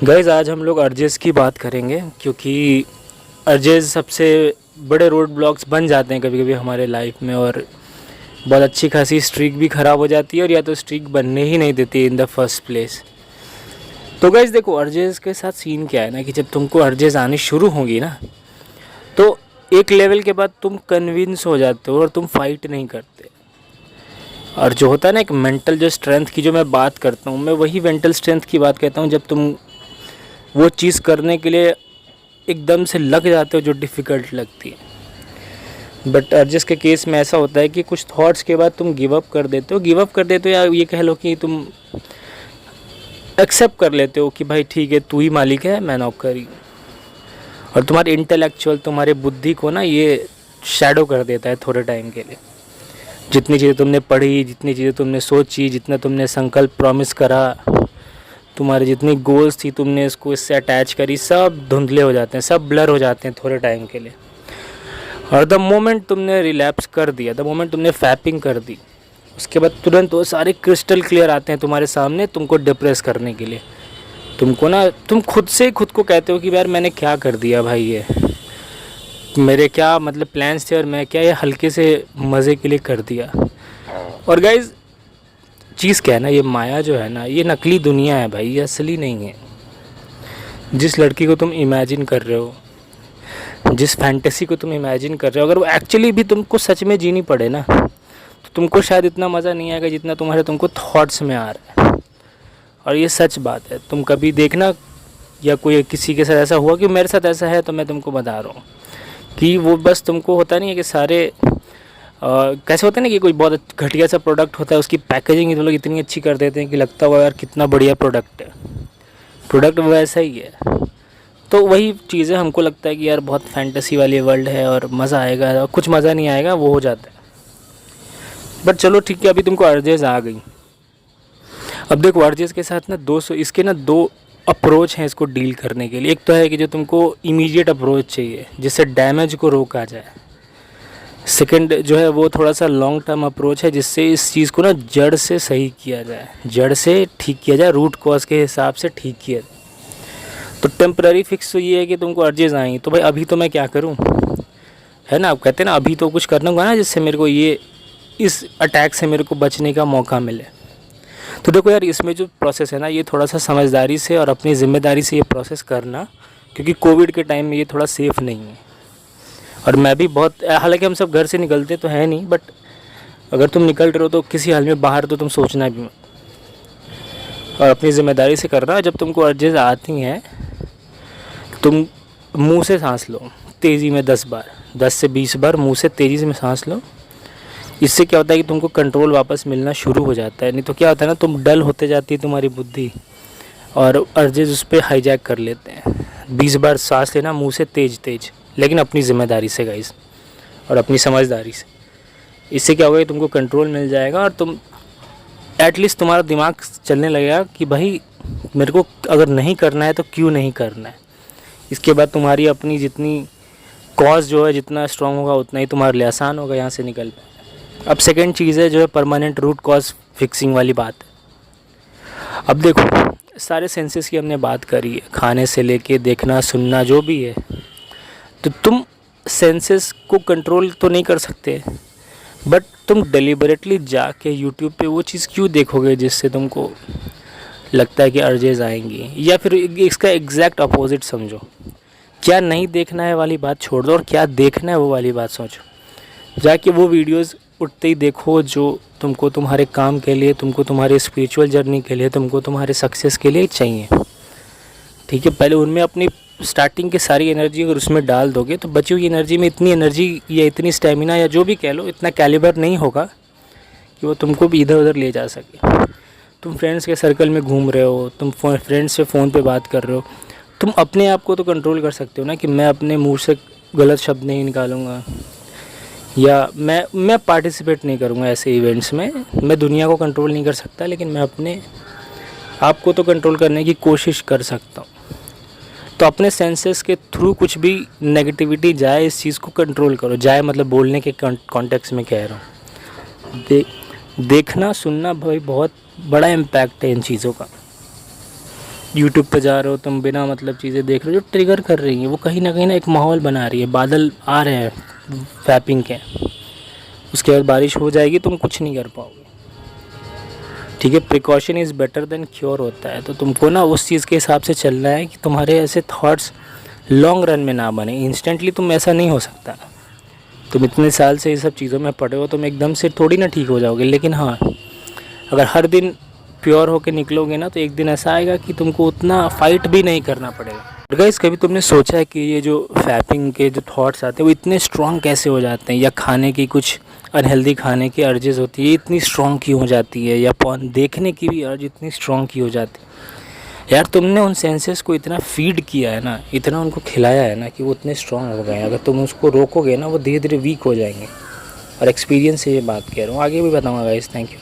Guys आज हम लोग अर्जेस की बात करेंगे क्योंकि अर्जेस सबसे बड़े रोड ब्लॉक्स बन जाते हैं कभी कभी हमारे लाइफ में, और बहुत अच्छी खासी स्ट्रीक भी ख़राब हो जाती है और या तो स्ट्रीक बनने ही नहीं देती इन द फर्स्ट प्लेस। तो गाइज़ देखो, अर्जेस के साथ सीन क्या है ना कि जब तुमको अर्जेस आनी शुरू होंगी ना, तो एक लेवल के बाद तुम कन्विंस हो जाते हो और तुम फाइट नहीं करते। और जो होता है ना एक मेंटल जो स्ट्रेंथ की जो मैं बात करता हूँ, मैं वही मेंटल स्ट्रेंथ की बात कहता हूँ जब तुम वो चीज़ करने के लिए एकदम से लग जाते हो जो डिफ़िकल्ट लगती है। बट अर्जिस के केस में ऐसा होता है कि कुछ थॉट्स के बाद तुम गिव अप कर देते हो, या ये कह लो कि तुम एक्सेप्ट कर लेते हो कि भाई ठीक है, तू ही मालिक है, मैं नौकर ही। और तुम्हारे इंटेलेक्चुअल, तुम्हारे बुद्धि को ना ये शैडो कर देता है थोड़े टाइम के लिए। जितनी चीज़ें तुमने पढ़ी, जितनी चीज़ें तुमने सोची, जितना तुमने संकल्प प्रॉमिस करा, तुम्हारी जितनी गोल्स थी तुमने इसको इससे अटैच करी, सब धुंधले हो जाते हैं, सब ब्लर हो जाते हैं थोड़े टाइम के लिए। और द मोमेंट तुमने रिलैप्स कर दिया, द मोमेंट तुमने फैपिंग कर दी, उसके बाद तुरंत वो सारे क्रिस्टल क्लियर आते हैं तुम्हारे सामने तुमको डिप्रेस करने के लिए। तुमको ना, तुम खुद से खुद को कहते हो कि यार मैंने क्या कर दिया भाई, ये मेरे क्या मतलब प्लान्स थे और मैं क्या ये हल्के से मज़े के लिए कर दिया। और गाइज चीज़ क्या है ना, ये माया जो है ना, ये नकली दुनिया है भाई, ये असली नहीं है। जिस लड़की को तुम इमेजिन कर रहे हो, जिस फैंटेसी को तुम इमेजिन कर रहे हो, अगर वो एक्चुअली भी तुमको सच में जीनी पड़े ना, तो तुमको शायद इतना मज़ा नहीं आएगा जितना तुमको थॉट्स में आ रहा है। और ये सच बात है। तुम कभी देखना, या कोई किसी के साथ ऐसा हुआ कि मेरे साथ ऐसा है, तो मैं तुमको बता रहा हूँ कि वो बस तुमको होता नहीं है कि सारे कैसे होता है ना कि कोई बहुत घटिया सा प्रोडक्ट होता है, उसकी पैकेजिंग वो लोग इतनी अच्छी कर देते हैं कि लगता हुआ यार कितना बढ़िया प्रोडक्ट है। प्रोडक्ट वैसा ही है। तो वही चीज़ें हमको लगता है कि यार बहुत फैंटेसी वाली वर्ल्ड है और मज़ा आएगा, और कुछ मज़ा नहीं आएगा, वो हो जाता है। बट चलो ठीक है, अभी तुमको अर्जेस आ गई। अब देखो, अर्जेस के साथ ना इसके ना दो अप्रोच हैं इसको डील करने के लिए। एक तो है कि जो तुमको इमीडिएट अप्रोच चाहिए जिससे डैमेज को रोका जाए। सेकंड जो है वो थोड़ा सा लॉन्ग टर्म अप्रोच है जिससे इस चीज़ को ना जड़ से सही किया जाए, जड़ से ठीक किया जाए, रूट कॉज के हिसाब से ठीक किया जाए। तो टेम्पररी फिक्स तो ये है कि तुमको अर्जेस आई, तो भाई अभी तो मैं क्या करूं, है ना। आप कहते हैं ना अभी तो कुछ करना होगा ना जिससे मेरे को ये इस अटैक से मेरे को बचने का मौका मिले। तो देखो यार, इसमें जो प्रोसेस है ना, ये थोड़ा सा समझदारी से और अपनी ज़िम्मेदारी से ये प्रोसेस करना, क्योंकि कोविड के टाइम में ये थोड़ा सेफ़ नहीं है। और मैं भी बहुत, हालांकि हम सब घर से निकलते तो है नहीं, बट अगर तुम निकल रहे हो तो किसी हाल में बाहर तो तुम सोचना भी मत और अपनी ज़िम्मेदारी से करना। जब तुमको अर्जेस आती हैं, तुम मुंह से सांस लो तेज़ी में 10 बार, 10 से 20 बार मुंह से तेज़ी से सांस लो। इससे क्या होता है कि तुमको कंट्रोल वापस मिलना शुरू हो जाता है। नहीं तो क्या होता है ना, तुम डल होते जाती है तुम्हारी बुद्धि और अर्जेस उस पर हाईजैक कर लेते हैं। 20 बार सांस लेना मुंह से तेज तेज, लेकिन अपनी ज़िम्मेदारी से गाइस, और अपनी समझदारी से। इससे क्या होगा कि तुमको कंट्रोल मिल जाएगा और तुम एटलीस्ट तुम्हारा दिमाग चलने लगेगा कि भाई मेरे को अगर नहीं करना है तो क्यों नहीं करना है। इसके बाद तुम्हारी अपनी जितनी कॉज जो है जितना स्ट्रॉन्ग होगा उतना ही तुम्हारे लिए आसान होगा यहाँ से निकल पाए। अब सेकेंड चीज़ है जो है परमानेंट रूट कॉज फिक्सिंग वाली बात है। अब देखो, सारे सेंसेस की हमने बात करी है, खाने से लेके देखना सुनना जो भी है। तो तुम सेंसेस को कंट्रोल तो नहीं कर सकते, बट तुम डेलिबरेटली जाके यूट्यूब पे वो चीज़ क्यों देखोगे जिससे तुमको लगता है कि अर्जेस आएंगी। या फिर इसका एग्जैक्ट अपोजिट समझो, क्या नहीं देखना है वाली बात छोड़ दो और क्या देखना है वो वाली बात सोचो। जाके वो वीडियोस उठते ही देखो जो तुमको तुम्हारे काम के लिए, तुमको तुम्हारे स्पिरिचुअल जर्नी के लिए, तुमको तुम्हारे सक्सेस के लिए चाहिए। ठीक है, पहले उनमें अपनी स्टार्टिंग की सारी एनर्जी अगर उसमें डाल दोगे तो बची हुई एनर्जी में इतनी एनर्जी या इतनी स्टेमिना या जो भी कह लो, इतना कैलिबर नहीं होगा कि वो तुमको भी इधर उधर ले जा सके। तुम फ्रेंड्स के सर्कल में घूम रहे हो, तुम फ्रेंड्स से फ़ोन पे बात कर रहे हो, तुम अपने आप को तो कंट्रोल कर सकते हो ना कि मैं अपने मुंह से गलत शब्द नहीं निकालूंगा, या मैं पार्टिसिपेट नहीं करूंगा ऐसे इवेंट्स में। मैं दुनिया को कंट्रोल नहीं कर सकता, लेकिन मैं अपने आप को तो कंट्रोल करने की कोशिश कर सकता हूँ। तो अपने सेंसेस के थ्रू कुछ भी नेगेटिविटी जाए, इस चीज़ को कंट्रोल करो। जाए मतलब बोलने के कॉन्टेक्स्ट में कह रहा हूँ। देखना सुनना भाई बहुत बड़ा इम्पैक्ट है इन चीज़ों का। यूट्यूब पे जा रहे हो तुम, बिना मतलब चीज़ें देख रहे हो जो ट्रिगर कर रही हैं, वो कहीं ना कहीं ना एक माहौल बना रही है। बादल आ रहे हैं फैपिंग के, उसके बाद बारिश हो जाएगी, तुम कुछ नहीं कर पाओगे। ठीक है, precaution is better than cure होता है। तो तुमको ना उस चीज़ के हिसाब से चलना है कि तुम्हारे ऐसे थॉट्स लॉन्ग रन में ना बने। इंस्टेंटली तुम ऐसा नहीं हो सकता। तुम इतने साल से ये सब चीज़ों में पढ़े हो, तुम एकदम से थोड़ी ना ठीक हो जाओगे। लेकिन हाँ, अगर हर दिन प्योर होके निकलोगे ना, तो एक दिन ऐसा आएगा कि तुमको उतना फाइट भी नहीं करना पड़ेगा। और गाइस, कभी तुमने सोचा है कि ये जो फैपिंग के जो थॉट्स आते हैं वो इतने स्ट्रॉन्ग कैसे हो जाते हैं? या खाने की कुछ अनहेल्दी खाने की अर्जेस होती है, ये इतनी स्ट्रॉन्ग क्यों हो जाती है? या पॉर्न देखने की भी अर्ज इतनी स्ट्रॉन्ग क्यों हो जाती है? यार, तुमने उन सेंसेस को इतना फीड किया है ना, इतना उनको खिलाया है ना, कि वो इतने स्ट्रॉन्ग हो गए हैं। अगर तुम उसको रोकोगे ना, वो धीरे धीरे वीक हो जाएंगे। और एक्सपीरियंस से ये बात कह रहा हूँ, आगे भी बताऊँगा गाइस। Thank you.